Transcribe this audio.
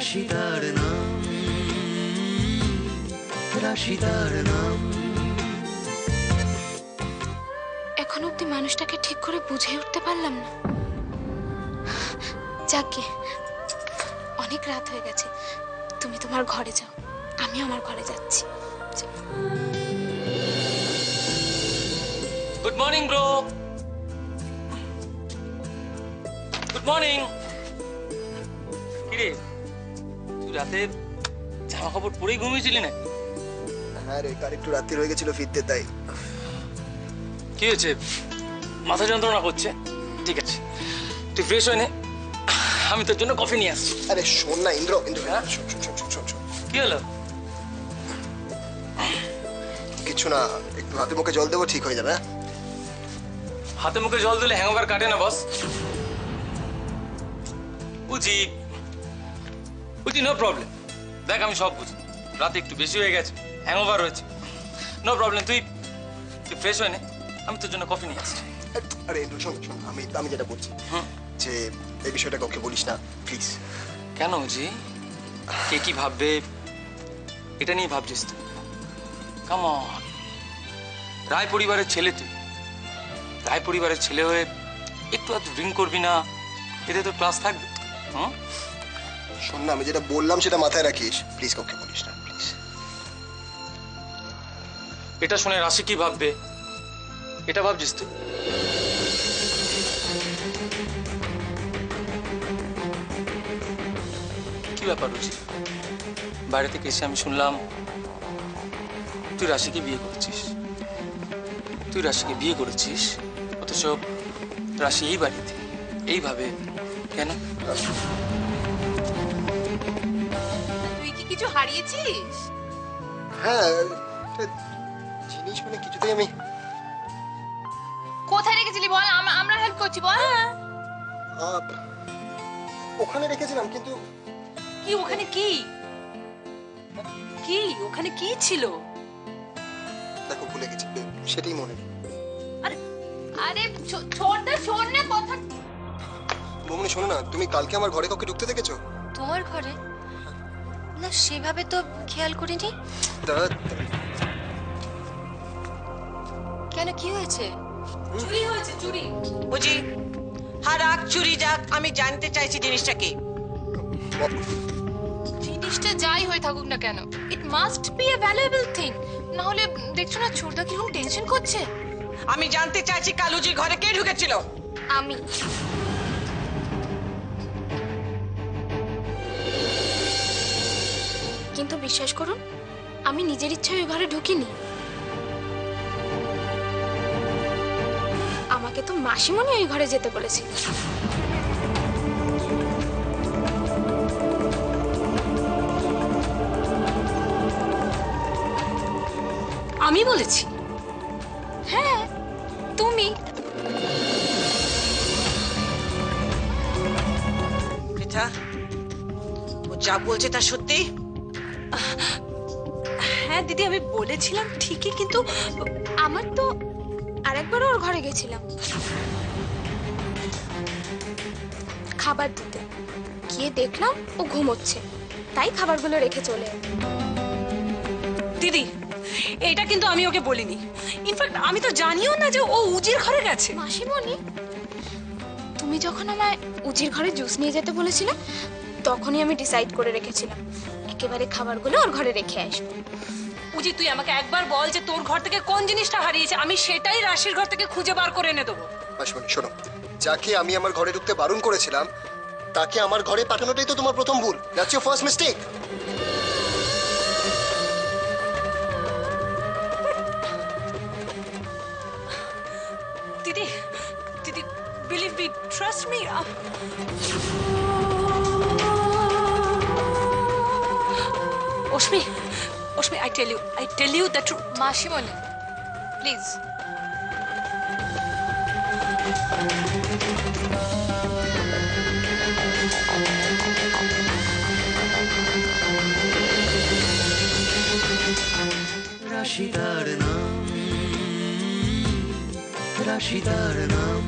রাশিদার নাম, রাশিদার নাম। এখন অব্দি মানুষটাকে ঠিক করে বুঝে উঠতে পারলাম না। যাকে অনেক রাত হয়ে গেছে, তুমি তোমার ঘরে যাও, আমি আমার ঘরে যাচ্ছি। Good morning bro. Good morning. কিরে, তুই রাতে জামা কাপড় পরেই ঘুমিয়েছিলি না? হ্যাঁ রে, কার একটু রাত্রি হয়ে গেছিল ফিরতে, তাই। কি হয়েছে? মাথা যন্ত্রণা করছে? ঠিক আছে, তুই ফ্রেশ হয়ে নে, আমি তোর জন্য কফি নিয়ে আসছি। আরে শোন না ইন্দ্র, ইন্দ্র হ্যাঁ? শোন শোন শোন শোন শোন। কি হলো? কিছু না, একটু হাতে মুখে জল দেবো, ঠিক হয়ে যাবে। হাতে মুখে জল দিলে হ্যাংওভার কাটে না বস। বুঝি বুঝি, নো প্রবলেম। দেখ আমি সব বুঝি, রাতে একটু বেশি হয়ে গেছে, হ্যাংওভার হয়েছে, নো প্রবলেম। তুই ফ্রেশ হয়ে নে, আমি তোর জন্য কফি নিয়ে আসছি। আরে ইন্দ্র শোন শোন, আমি যেটা বলছি যে এই বিষয়টা কাউকে বলিস না প্লিজ। কেন জি? কে কি ভাববে এটা নিয়ে ভাবছিস তুই? কাম অন, রায় পরিবারের ছেলে তুই, রায় পরিবারের ছেলে হয়ে একটু আর ড্রিঙ্ক করবি না, এতে তোর ক্লাস থাকবে। শোন না, আমি যেটা বললাম সেটা মাথায় রাখিস, প্লিজ কাউকে বলিস না প্লিজ। এটা শুনে রাশি কি ভাববে এটা ভাবছিস তুই? কি ব্যাপার রুচি, বাইরে থেকে এসে আমি শুনলাম তুই রাশিকে বিয়ে করেছিস। তুই রাশিকে বিয়ে করেছিস, অথচ রাশি এই বাড়িতে এইভাবে কেন? তুই কি কিছু হারিয়েছিস? হ্যাঁ, জিনিস মানে কিছুতেই আমি। কোথায় রেখেছিলি বল, আমরা হেল্প করছি বল। ওখানে রেখেছিলাম, কিন্তু কি ওখানে কি কি ওখানে কি ছিল? দেখো ভুলে গেছি, সেটাই মনে নেই। আরে আরে শোন না কথা। মমনি শোনো না, তুমি কালকে আমার ঘরে কাউকে ঢুকতে দেখেছো? তোমার ঘরে? না, সেভাবে তো খেয়াল করিনি। কেন, কি হয়েছে? চুরি হয়েছে, চুরি। বুঝি হারাক চুরি যাক, আমি জানতে চাইছি জিনিসটা কি। জিনিসটা যাই হয়ে থাকুক না কেন, it must B a valuable thing. না হলে দেখছো না ছোটদা কিরকম টেনশন করছে। আমি জানতে চাইছি কালুজির ঘরে কে ঢুকেছিল? আমি। কিন্তু বিশ্বাস করুন, আমি নিজের ইচ্ছায় ওই ঘরে ঢুকিনি। আমাকে তো মাসিমণি ওই ঘরে যেতে বলেছিল। আমি বলেছি? হ্যাঁ, তুমি। পৃথা, ও যা বলছে তা সত্যি? হ্যাঁ দিদি, আমি বলেছিলাম ঠিকই, কিন্তু আমার তো আরেকবার ওর ঘরে গেছিলাম খাবার দিতে, গিয়ে দেখলাম ও ঘুমোচ্ছে, তাই খাবারগুলো রেখে চলে এলাম। দিদি এটা কিন্তু আমি ওকে বলিনি। ইনফ্যাক্ট আমি তো জানিও না যে ও উজির ঘরে গেছে। মাসিমণি, তুমি যখন আমায় উজির ঘরে জুস নিয়ে যেতে বলেছিলে, তখনই আমি ডিসাইড করে রেখেছিলাম একেবারে খাবারগুলো ওর ঘরে রেখে আসবো। উজি, তুই আমাকে একবার বল যে তোর ঘর থেকে কোন জিনিসটা হারিয়েছে, আমি সেটাই রাশির ঘর থেকে খুঁজে বার করে এনে দেবো। মাসিমণি শোনো, যাকে আমি আমার ঘরে ঢুকতে বারণ করেছিলাম তাকে আমার ঘরে পাঠানোটাই তো তোমার প্রথম ভুল। That's your first mistake. দিদি, দিদি, believe me, trust me. Oshmi, I tell you the truth. মাসিমণি, প্লিজ। রাশিদার নাম, রাশিদার নাম।